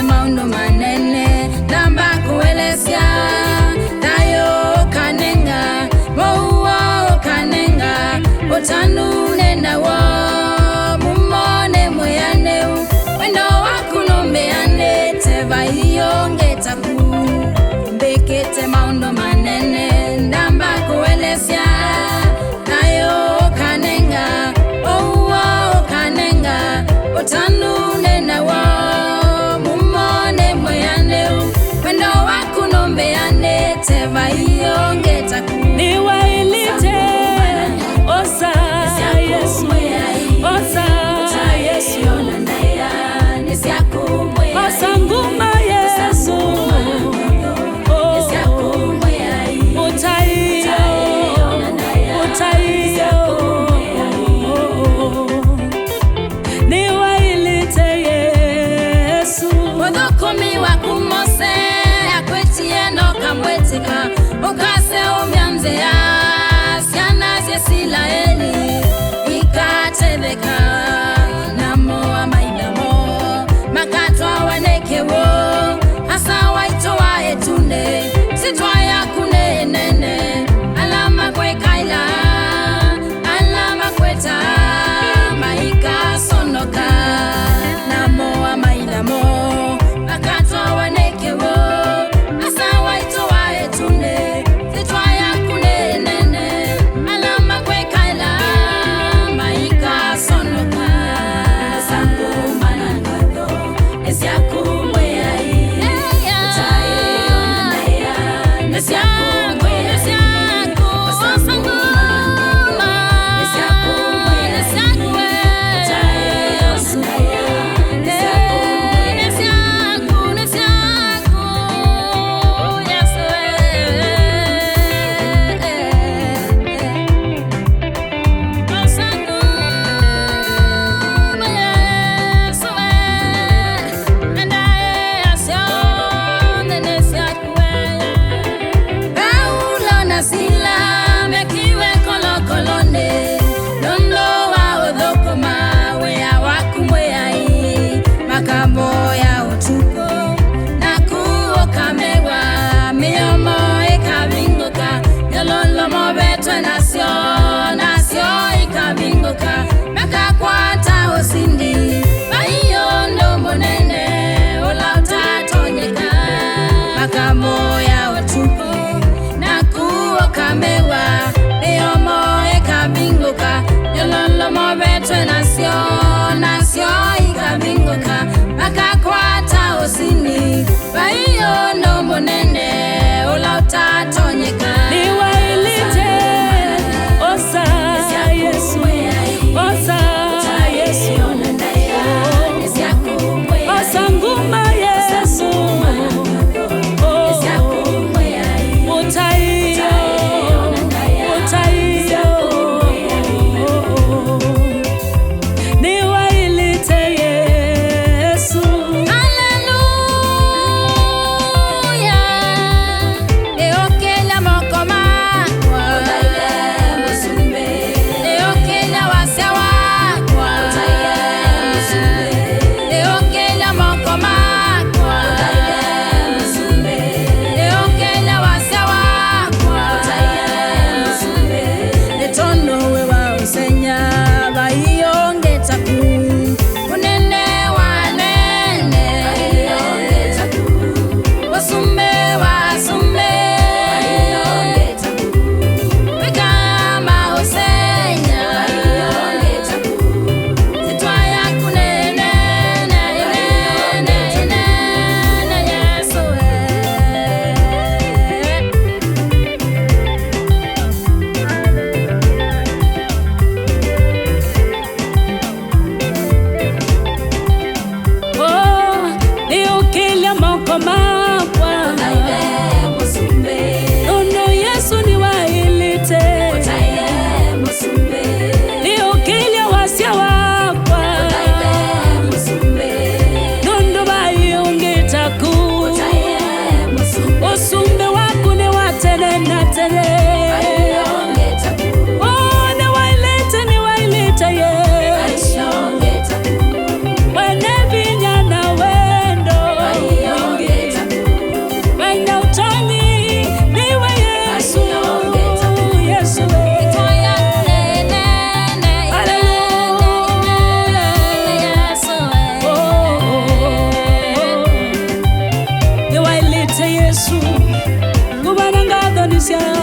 mbekete maundu manene namba kuelesya dayo kanenga mouwa kanenga utanune nawo mumone mweyaneu wendo wakunombeane teva iyongetaku mbekete maundu manene namba kuelesya dayo kanenga mouwa kanenga utanune nawo mumone mweyaneu wendo wakunombeane teva iyongetaku niwailite osa Yesu osa Yesu osa nguma Yesu utaiyo niwailite Yesu Wadhokumi wakumose akwetie no kamwetika ukase umyanzea siana Israeli ikatebeka namo amainamo makatwa wanekewo hasa waito waetune sitwa ya kunenene alama kwekaila alama kweta maika sonoka namo amainamo makatwa wanekewo hasa waito waetune sitwa ya kunenene alama kwekaila maika sonoka sangu mananado esyakumwe ai niwailite osa Yesu osa Yesu osa nguma Yesu utaiyo niwailite Yesu maisha